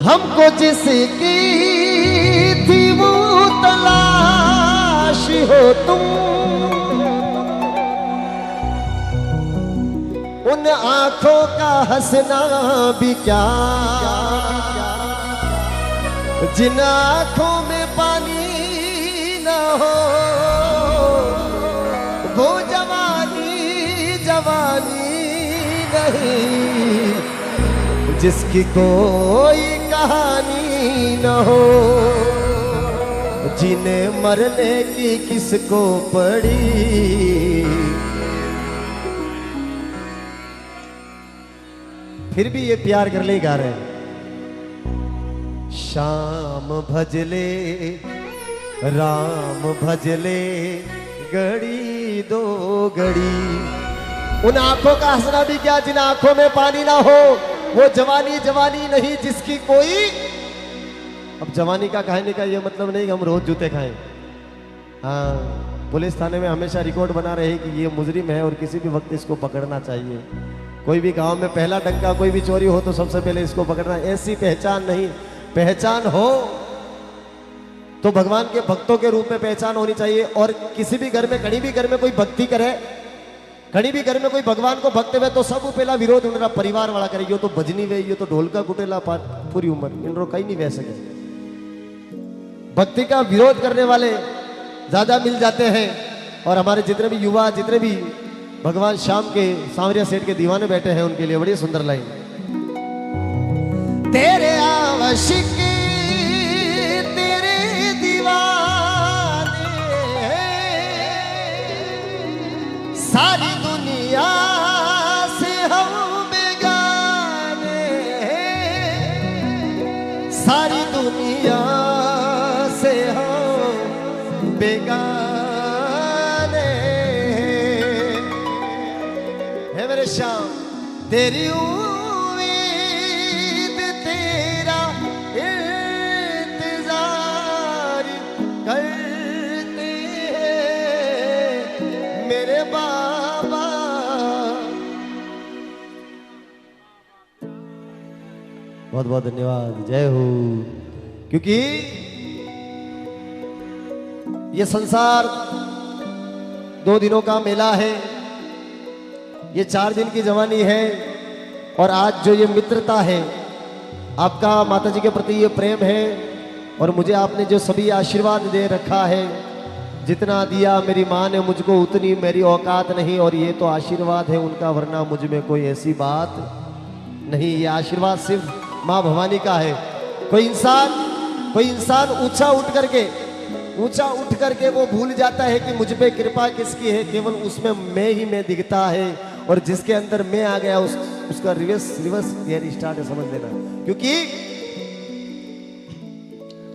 हमको जिसकी थी वो तलाश हो तुम, उन आंखों का हंसना भी क्या, जिन आंखों में पानी न हो, वो जवानी जवानी नहीं, जिसकी कोई कहानी न हो, जिन्हें मरने की किसको पड़ी। फिर भी ये प्यार कर ले गा रहे हैं। शाम भजले राम भजले घड़ी दो घड़ी, उन आंखों का हंसना भी क्या जिन आंखों में पानी ना हो, वो जवानी जवानी नहीं जिसकी कोई। अब जवानी का कहने का ये मतलब नहीं कि हम रोज जूते खाएं। हाँ, पुलिस थाने में हमेशा रिकॉर्ड बना रहे कि ये मुजरिम है और किसी भी वक्त इसको पकड़ना चाहिए। कोई भी गांव में पहला डंका कोई भी चोरी हो तो सबसे पहले इसको पकड़ना। ऐसी पहचान नहीं, पहचान हो तो भगवान के भक्तों के रूप में पहचान होनी चाहिए। और किसी भी घर में कहीं भी घर में कोई भक्ति करे, कहीं भी घर में कोई भगवान को भक्त हुए तो सब पहला विरोध उनका परिवार वाला करे। यो तो भजनी वे, यो तो ढोलका कुटेला पूरी उम्र इन कहीं नहीं बह सके। भक्ति का विरोध करने वाले ज्यादा मिल जाते हैं। और हमारे जितने भी युवा, जितने भी भगवान श्याम के सांवरिया सेठ के दीवाने बैठे हैं, उनके लिए बड़ी सुंदर लाइन। तेरे आशिक तेरे दीवाने, सारी दुनिया से हम बेगाने, सारी दुनिया से हम बेगाने है मेरे श्याम। तेरी उम्मीद तेरा इंतजार करते हैं मेरे बाबा। बहुत बहुत धन्यवाद, जय हो। क्योंकि ये संसार 2 दिनों का मेला है, ये 4 दिन की जवानी है। और आज जो ये मित्रता है, आपका माता जी के प्रति ये प्रेम है, और मुझे आपने जो सभी आशीर्वाद दे रखा है, जितना दिया मेरी माँ ने मुझको उतनी मेरी औकात नहीं। और ये तो आशीर्वाद है उनका, वरना मुझ में कोई ऐसी बात नहीं। ये आशीर्वाद सिर्फ माँ भवानी का है। कोई इंसान ऊंचा उठ करके वो भूल जाता है कि मुझ पे कृपा किसकी है। केवल उसमें मैं ही मैं दिखता है, और जिसके अंदर मैं आ गया उसका रिवर्स गियर स्टार्ट है, समझ लेना। क्योंकि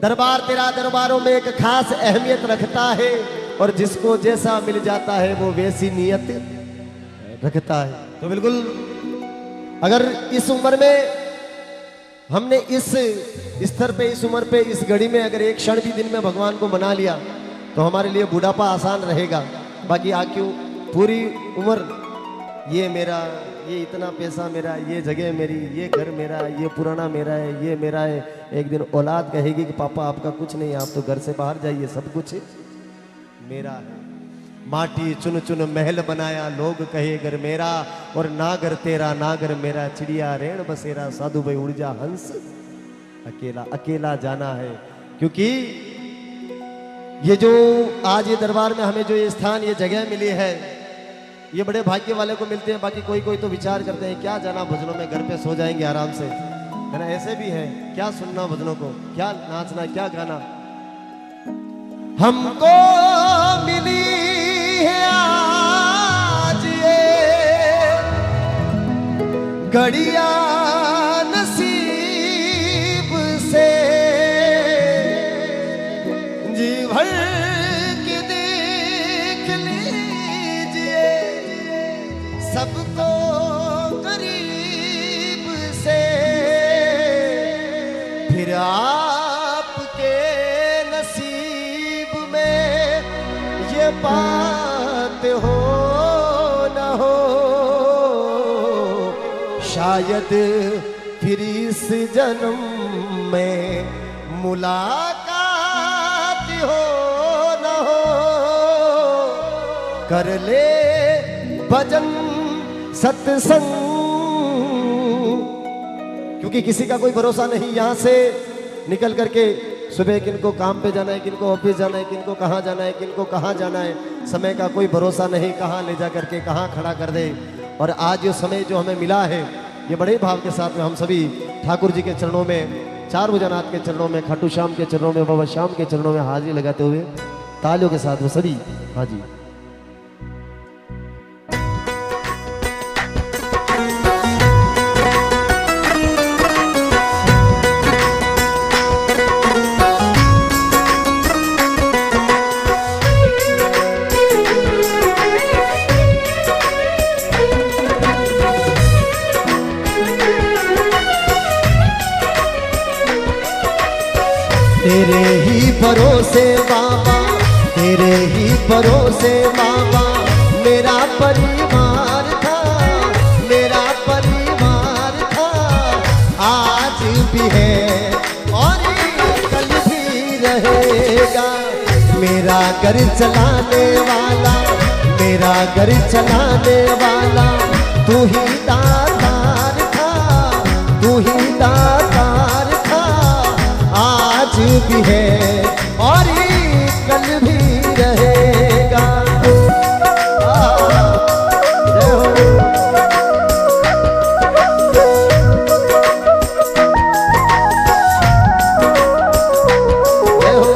दरबार तेरा दरबारों में एक खास अहमियत रखता है, और जिसको जैसा मिल जाता है वो वैसी नियत रखता है। तो बिल्कुल अगर इस उम्र में हमने इस स्तर पे, इस उम्र पे, इस घड़ी में अगर एक क्षण भी दिन में भगवान को मना लिया तो हमारे लिए बुढ़ापा आसान रहेगा। बाकी आक्यों पूरी उम्र ये मेरा, ये इतना पैसा मेरा, ये जगह मेरी, ये घर मेरा, ये पुराना मेरा है, ये मेरा है। एक दिन औलाद कहेगी कि पापा आपका कुछ नहीं, आप तो घर से बाहर जाइए, सब कुछ मेरा है। माटी चुन चुन महल बनाया, लोग कहे घर मेरा, और ना घर तेरा ना घर मेरा, चिड़िया रेण बसेरा, साधु भाई उड़ जा हंस अकेला अकेला जाना है। क्योंकि ये जो आज ये दरबार में हमें जो ये स्थान, ये जगह मिली है, ये बड़े भाग्य वाले को मिलते हैं। बाकी कोई तो विचार करते हैं क्या जाना भजनों में, घर पे सो जाएंगे आराम से, है ना। ऐसे भी है, क्या सुनना भजनों को, क्या नाचना, क्या गाना। हमको मिली है आज ये घड़िया नसीब से, जी भर के देख लीजिए सबको करीब से, फिर आपके नसीब में ये बात हो न हो, शायद फिर इस जन्म मुलाकात हो न हो, कर ले भजन सत्संग, क्योंकि किसी का कोई भरोसा नहीं। यहां से निकल करके सुबह किनको काम पे जाना है, किनको ऑफिस जाना है, किनको कहाँ जाना है, किनको कहाँ जाना है, समय का कोई भरोसा नहीं, कहाँ ले जा करके कहाँ खड़ा कर दे। और आज जो समय जो हमें मिला है, ये बड़े भाव के साथ में हम सभी ठाकुर जी के चरणों में, चार भुजनाथ के चरणों में, खाटू श्याम के चरणों में, बाबा श्याम के चरणों में हाजिरी लगाते हुए तालियों के साथ वो सभी। हाँ जी, तेरे ही भरोसे बाबा, तेरे ही भरोसे बाबा, मेरा परिवार था, मेरा परिवार था, आज भी है और कल भी रहेगा। मेरा घर चलाने वाला, मेरा घर चलाने वाला, तू ही दातार था, तू ही दातार था, आज भी है और कल भी रहेगा। जय हो। जय हो।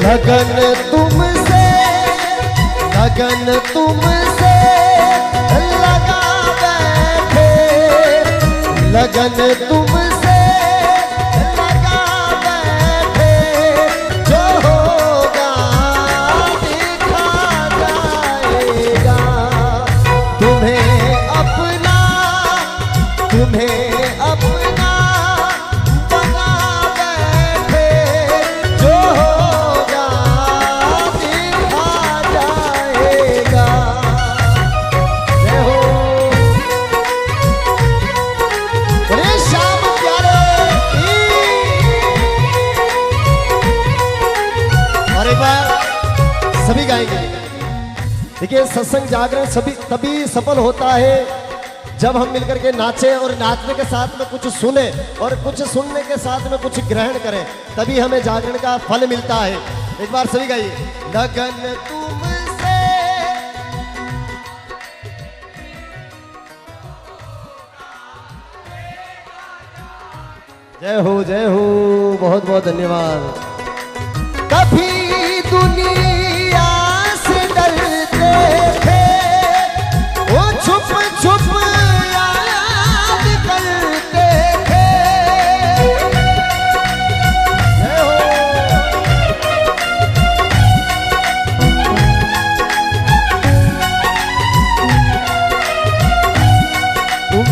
लगन तुमसे, लगन तुमसे लगा बैठे, लगन तुमसे लगा बैठे, जो होगा देखा जाएगा। तुम्हें अपना, तुम्हें अपना बना बैठे, जो होगा देखा जाएगा। जय हो। बोले श्याम प्यारे की। और एक बार सभी गाएंगे। देखिए, सत्संग जागरण सभी तभी सफल होता है जब हम मिलकर के नाचें और नाचने के साथ में कुछ सुने और कुछ सुनने के साथ में कुछ ग्रहण करें, तभी हमें जागरण का फल मिलता है। एक बार सभी गाइए। लगन तुमसे। जय हो, जय हो, बहुत बहुत धन्यवाद। कभी दुनिया से डरते थे, वो छुप छुप याद करते थे। जय हो।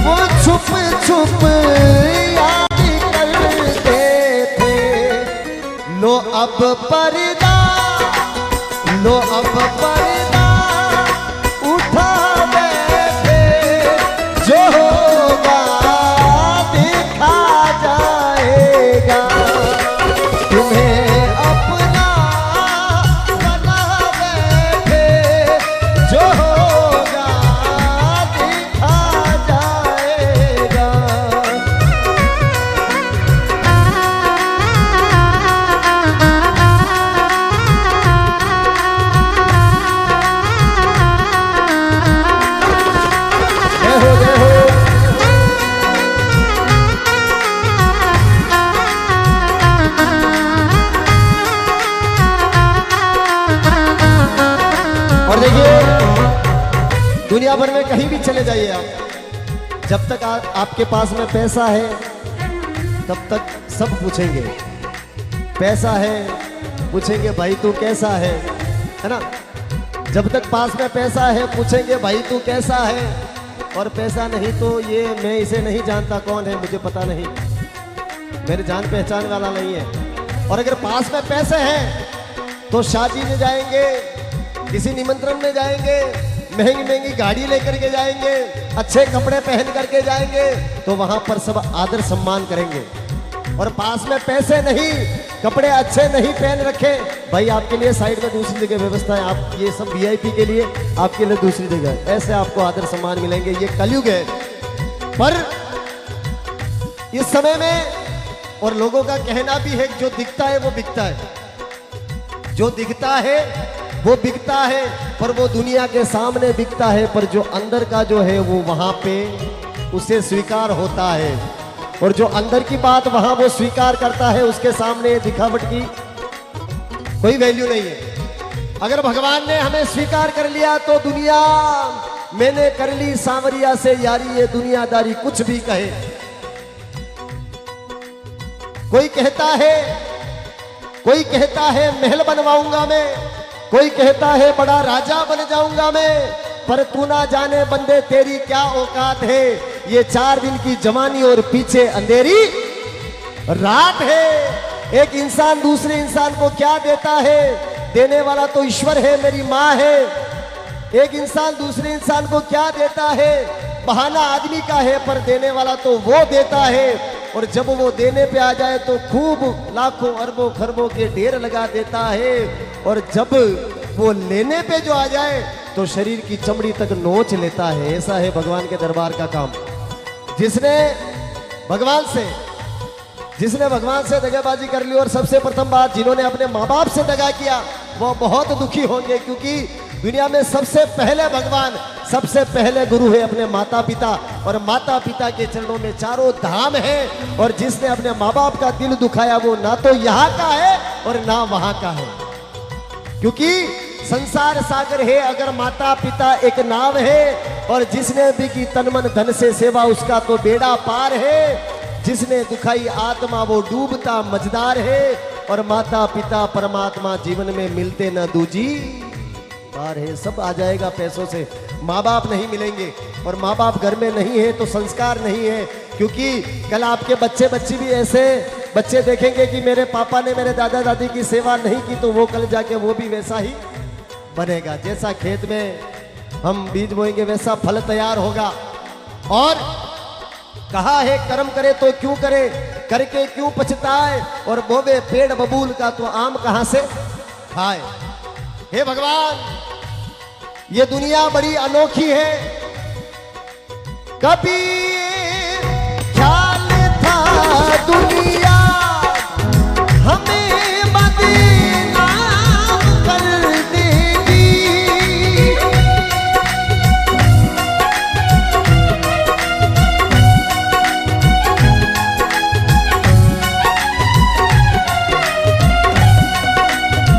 वो छुप छुप याद करते थे। लो अब पर्दा, लो अब पर्दा उठा बैठे, जो होगा देखा जाएगा। तुम्हें अपना बना बैठे, जो होगा देखा जाएगा। जय हो, जय हो। और देखिए, दुनिया भर में कहीं भी चले जाइए आप, जब तक आपके पास में पैसा है तब तक सब पूछेंगे। पैसा है, पूछेंगे भाई तू कैसा है ना। जब तक पास में पैसा है पूछेंगे भाई तू कैसा है, और पैसा नहीं तो ये मैं इसे नहीं जानता कौन है, मुझे पता नहीं, मेरे जान पहचान वाला नहीं है। और अगर पास में पैसे हैं तो शादी में जाएंगे, किसी निमंत्रण में जाएंगे, महंगी महंगी गाड़ी लेकर के जाएंगे, अच्छे कपड़े पहन करके जाएंगे, तो वहां पर सब आदर सम्मान करेंगे। और पास में पैसे नहीं, कपड़े अच्छे नहीं पहन रखे, भाई आपके लिए साइड में दूसरी जगह व्यवस्था है, आप ये सब वीआईपी के लिए, आपके लिए दूसरी जगह, ऐसे आपको आदर सम्मान मिलेंगे। ये कलयुग है। पर इस समय में और लोगों का कहना भी है कि जो दिखता है वो बिकता है, जो दिखता है वो बिकता है, पर वो दुनिया के सामने बिकता है, पर जो अंदर का जो है वो वहां पे उसे स्वीकार होता है। और जो अंदर की बात वहां वो स्वीकार करता है, उसके सामने दिखावट की कोई वैल्यू नहीं है। अगर भगवान ने हमें स्वीकार कर लिया तो दुनिया मैंने कर ली सांवरिया से यारी, ये दुनियादारी कुछ भी कहे। कोई कहता है महल बनवाऊंगा मैं, कोई कहता है बड़ा राजा बन जाऊंगा मैं, पर तू ना जाने बंदे तेरी क्या औकात है। ये 4 दिन की जवानी और पीछे अंधेरी रात है। एक इंसान दूसरे इंसान को क्या देता है, देने वाला तो ईश्वर है, मेरी माँ है। एक इंसान दूसरे इंसान को क्या देता है, बहाना आदमी का है, पर देने वाला तो वो देता है। और जब वो देने पे आ जाए तो खूब लाखों अरबों खरबों के ढेर लगा देता है, और जब वो लेने पे जो आ जाए तो शरीर की चमड़ी तक नोच लेता है। ऐसा है भगवान के दरबार का काम। जिसने भगवान से दगाबाजी कर ली, और सबसे प्रथम बात जिन्होंने अपने माँ बाप से दगा किया वो बहुत दुखी होंगे, क्योंकि दुनिया में सबसे पहले भगवान, सबसे पहले गुरु है अपने माता पिता, और माता पिता के चरणों में चारों धाम है। और जिसने अपने माँ बाप का दिल दुखाया वो ना तो यहाँ का है और ना वहां का है, क्योंकि संसार सागर है अगर माता पिता एक नाव है, और जिसने भी की तन मन धन से सेवा उसका तो बेड़ा पार है। जिसने दुखाई आत्मा वो डूबता मझदार है, और माता पिता परमात्मा जीवन में मिलते न दूजी बार है। सब आ जाएगा पैसों से, माँ बाप नहीं मिलेंगे, और माँ बाप घर में नहीं है तो संस्कार नहीं है। क्योंकि कल आपके बच्चे भी ऐसे बच्चे देखेंगे कि मेरे पापा ने मेरे दादा दादी की सेवा नहीं की, तो वो कल जाके वो भी वैसा ही बनेगा। जैसा खेत में हम बीज बोएंगे वैसा फल तैयार होगा। और कहा है कर्म करे तो क्यों करे, करके क्यों पछताए, और बोवे पेड़ बबूल का तो आम कहां से खाए। हे भगवान, ये दुनिया बड़ी अनोखी है। कभी ख्याल था दुनिया हमें बदनाम कर देगी,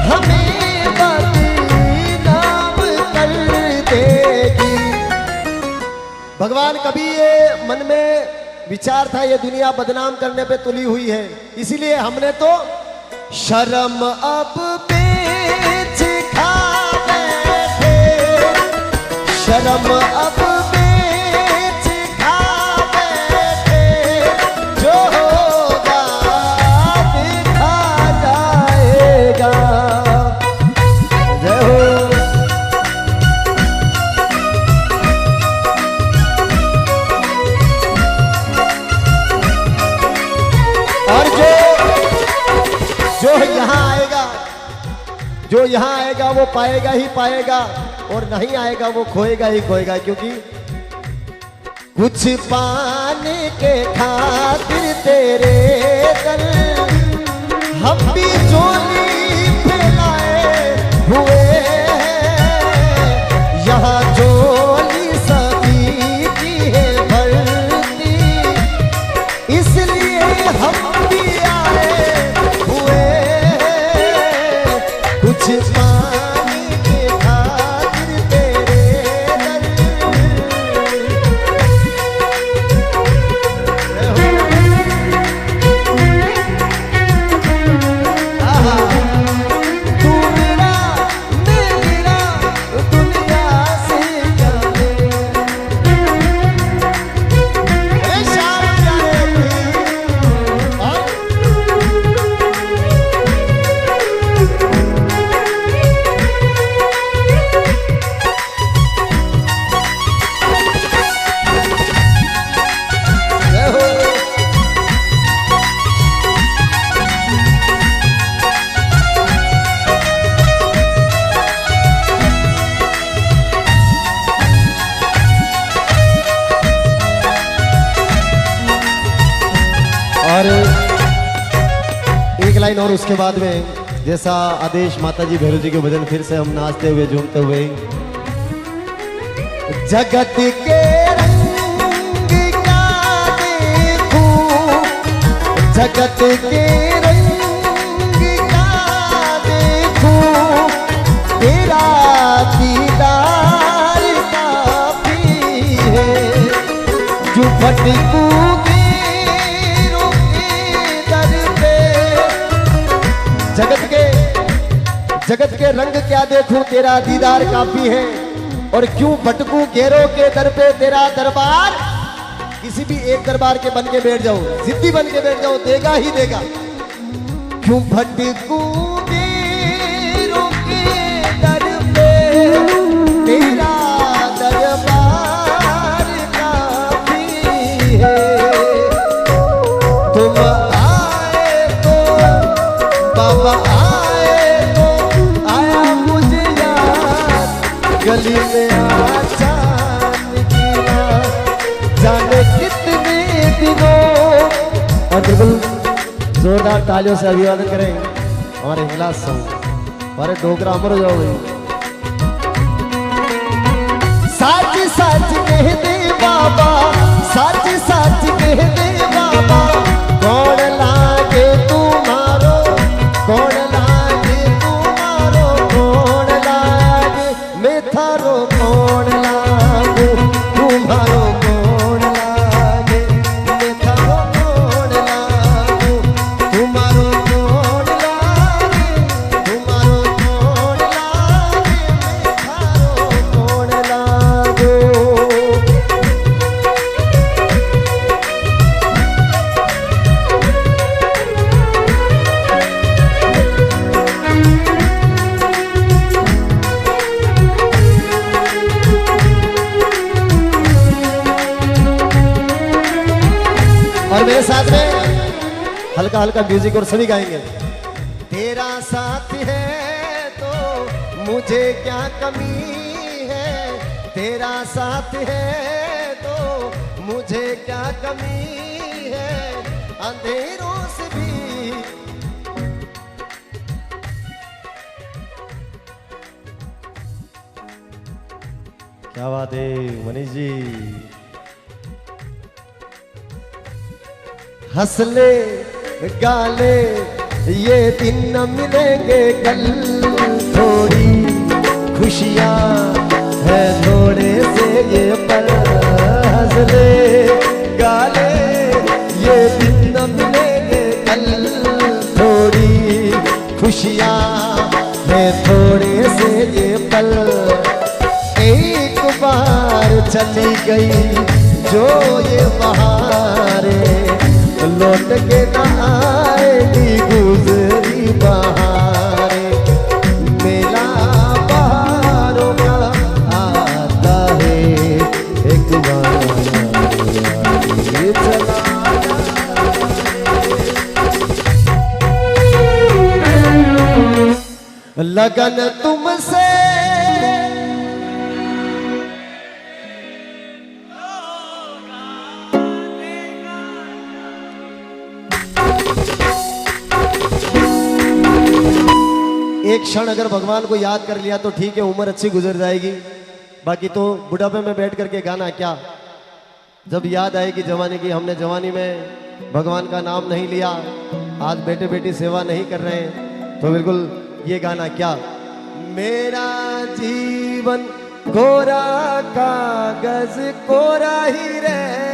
हमें बदनाम कर देगी। भगवान कभी ये मन में विचार था ये दुनिया बदनाम करने पे तुली हुई है, इसीलिए हमने तो शर्म अब बेच खा बैठे, शर्म अब बेच खा बैठे, जो होगा देखा जाएगा। जय हो। जो यहाँ आएगा वो पाएगा ही पाएगा, और नहीं आएगा वो खोएगा ही खोएगा। क्योंकि कुछ पाने के खातिर तेरे दर हम भी झोली फैलाए हुए हैं, यहाँ झोली सभी की है भरती, इसलिए हम भी आए हुए हैं। कुछ पाने के खातिर तेरे दर, तू मेरा मैं मेरा दुनिया से जाने, शाम जाने लाइन और उसके बाद में जैसा आदेश माता जी भैरव जी के भजन फिर से हम नाचते हुए झूमते हुए जगत के रंग का देखूं, जगत के रंग का देखूं, तेरा दीदार काफी है। जो भटकूं गेरों के दर पे, जगत के रंग क्या देखूं, तेरा दीदार काफी है। और क्यों भटकूं घेरों के दर पे, तेरा दरबार, किसी भी एक दरबार के बन के बैठ जाओ, जिद्दी बन के बैठ जाओ, देगा ही देगा। क्यों भटकूं घेरों के दर पे, तेरा दरबार काफी है। तुम आए तो बाबा आए तो आया मुझे याद, गली में जाने कितने दिनों। और बिल्कुल जोरदार तालियों से अभिवादन करें हमारे हिलास संग, हमारे डोगरा अमर हो जाओ भाई। सच सच कह दे बाबा, सच सच कह दे बाबा, कौन लागे तुम्हारो, कौन लागे तुम्हारो, कौन लागे मैं थारो, कौन लागे तुम्हारो, कौन लागे मैं थारो, कौन लागे तुम्हारो, कौन लागे तुम्हारो, कौन लागे मैं थारो, कौन लागे। और मेरे साथ में हल्का हल्का म्यूजिक और सभी गाएंगे। तेरा साथ है तो मुझे क्या कमी है, तेरा साथ है तो मुझे क्या कमी है, अंधेरों से भी। क्या बात है मनीष जी। हंसले गाले ये दिन न मिलेंगे कल, थोड़ी खुशियाँ है थोड़े से ये पल। हंसले गाले ये दिन न मिलेंगे कल, थोड़ी खुशियाँ है थोड़े से ये पल। एक बार चली गई जो ये बहारें, लौट के न आएगी गुजरी बहारें। मेला बहारों का आता है एक बार चला। लगन तुमसे एक क्षण अगर भगवान को याद कर लिया तो ठीक है, उम्र अच्छी गुजर जाएगी। बाकी तो बुढ़ापे में बैठ करके गाना क्या, जब याद आएगी जवानी की, हमने जवानी में भगवान का नाम नहीं लिया, आज बेटे बेटी सेवा नहीं कर रहे हैं, तो बिल्कुल ये गाना क्या। मेरा जीवन कोरा कागज कोरा ही रहे,